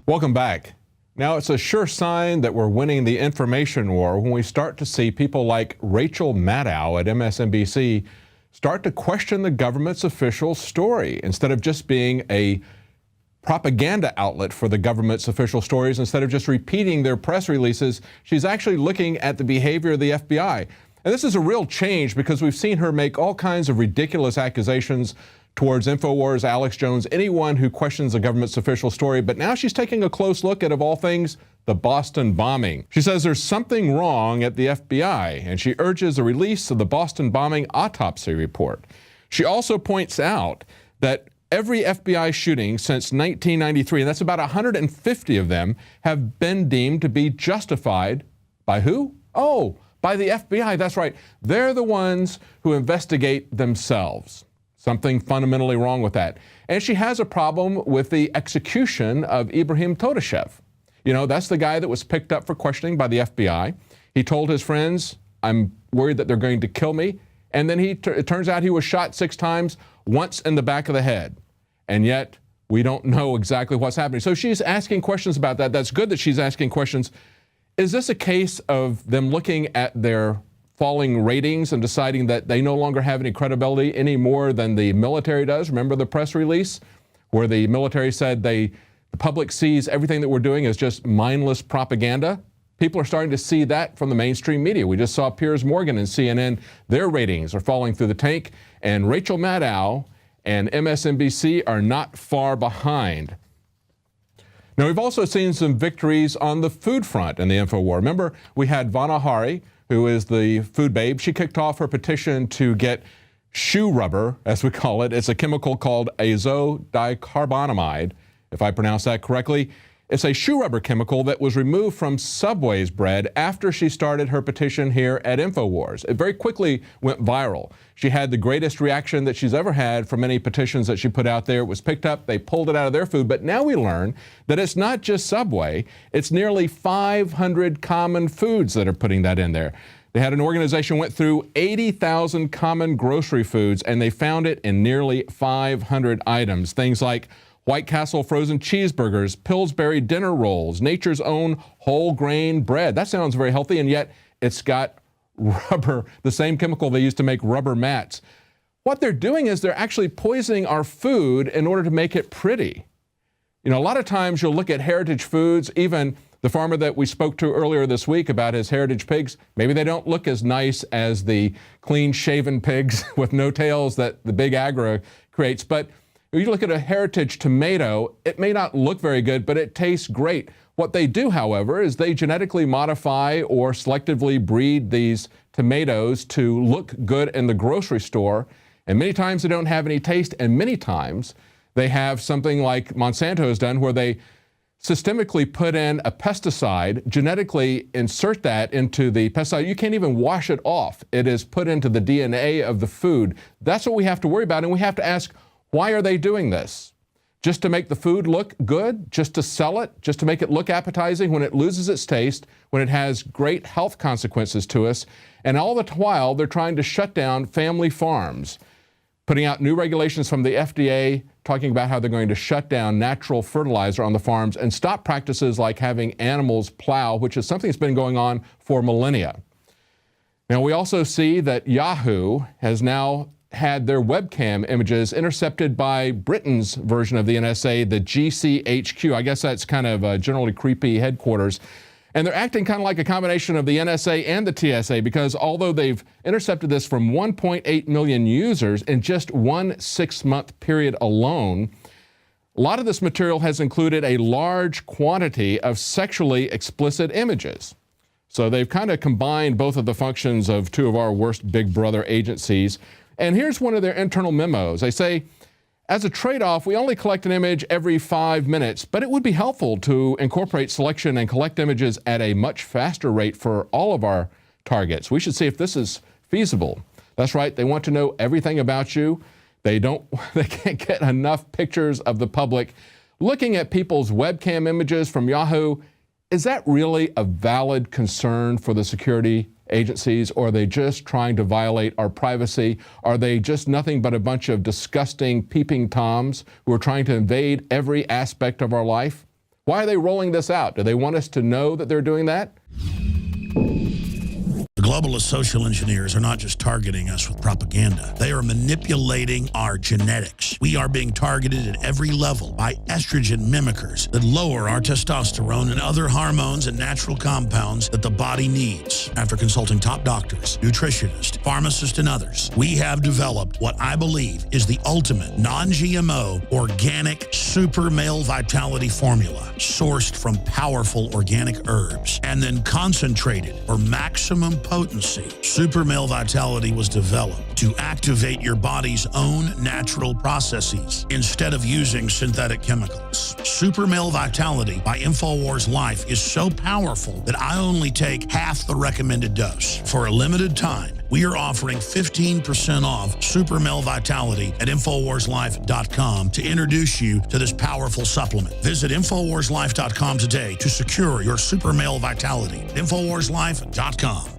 Welcome back. Now, it's a sure sign that we're winning the information war when we start to see people like Rachel Maddow at MSNBC start to question the government's official story instead of just being a propaganda outlet for the government's official stories. Instead of just repeating their press releases, she's actually looking at the behavior of the FBI. And this is a real change because we've seen her make all kinds of ridiculous accusations towards InfoWars, Alex Jones, anyone who questions the government's official story. But now she's taking a close look at, of all things, the Boston bombing. She says there's something wrong at the FBI, and she urges the release of the Boston bombing autopsy report. She also points out that every FBI shooting since 1993, and that's about 150 of them, have been deemed to be justified by who? Oh, by the FBI. That's right. They're the ones who investigate themselves. Something fundamentally wrong with that. And she has a problem with the execution of Ibrahim Todashev. You know, that's the guy that was picked up for questioning by the FBI. He told his friends, I'm worried that they're going to kill me. And then it turns out he was shot 6 times, once in the back of the head. And yet, we don't know exactly what's happening. So she's asking questions about that. That's good that she's asking questions. Is this a case of them looking at their falling ratings and deciding that they no longer have any credibility any more than the military does? Remember the press release where the military said the public sees everything that we're doing as just mindless propaganda? People are starting to see that from the mainstream media. We just saw Piers Morgan and CNN. Their ratings are falling through the tank. And Rachel Maddow and MSNBC are not far behind. Now, we've also seen some victories on the food front in the InfoWar. Remember, we had Vana Hari, who is the food babe. She kicked off her petition to get shoe rubber, as we call it. It's a chemical called azodicarbonamide, if I pronounce that correctly. It's a shoe rubber chemical that was removed from Subway's bread after she started her petition here at InfoWars. It very quickly went viral. She had the greatest reaction that she's ever had from any petitions that she put out there. It was picked up, they pulled it out of their food, but now we learn that it's not just Subway, it's nearly 500 common foods that are putting that in there. They had an organization went through 80,000 common grocery foods and they found it in nearly 500 items. Things like White Castle frozen cheeseburgers, Pillsbury dinner rolls, Nature's Own whole grain bread. That sounds very healthy, and yet it's got rubber, the same chemical they use to make rubber mats. What they're doing is they're actually poisoning our food in order to make it pretty. You know, a lot of times you'll look at heritage foods, even the farmer that we spoke to earlier this week about his heritage pigs, maybe they don't look as nice as the clean-shaven pigs with no tails that the big agro creates, but if you look at a heritage tomato, it may not look very good, but it tastes great. What they do, however, is they genetically modify or selectively breed these tomatoes to look good in the grocery store. And many times they don't have any taste, and many times they have something like Monsanto has done where they systemically put in a pesticide, genetically insert that into the pesticide. You can't even wash it off. It is put into the DNA of the food. That's what we have to worry about, and we have to ask, why are they doing this? Just to make the food look good? Just to sell it? Just to make it look appetizing when it loses its taste, when it has great health consequences to us? And all the while, they're trying to shut down family farms, putting out new regulations from the FDA, talking about how they're going to shut down natural fertilizer on the farms and stop practices like having animals plow, which is something that's been going on for millennia. Now, we also see that Yahoo has now had their webcam images intercepted by Britain's version of the NSA, the GCHQ. I guess that's kind of a generally creepy headquarters. And they're acting kind of like a combination of the NSA and the TSA because although they've intercepted this from 1.8 million users in just one 6-month period alone, a lot of this material has included a large quantity of sexually explicit images. So they've kind of combined both of the functions of 2 of our worst Big Brother agencies. And here's one of their internal memos. They say, as a trade-off, we only collect an image every 5 minutes, but it would be helpful to incorporate selection and collect images at a much faster rate for all of our targets. We should see if this is feasible. That's right, they want to know everything about you. They can't get enough pictures of the public. Looking at people's webcam images from Yahoo, is that really a valid concern for the security agencies, or are they just trying to violate our privacy? Are they just nothing but a bunch of disgusting peeping toms who are trying to invade every aspect of our life? Why are they rolling this out? Do they want us to know that they're doing that? The globalist social engineers are not just targeting us with propaganda. They are manipulating our genetics. We are being targeted at every level by estrogen mimickers that lower our testosterone and other hormones and natural compounds that the body needs. After consulting top doctors, nutritionists, pharmacists, and others, we have developed what I believe is the ultimate non-GMO organic super male vitality formula sourced from powerful organic herbs and then concentrated for maximum potency. Super Male Vitality was developed to activate your body's own natural processes instead of using synthetic chemicals. Super Male Vitality by InfoWars Life is so powerful that I only take half the recommended dose. For a limited time, we are offering 15% off Super Male Vitality at InfoWarsLife.com to introduce you to this powerful supplement. Visit InfoWarsLife.com today to secure your Super Male Vitality. InfoWarsLife.com.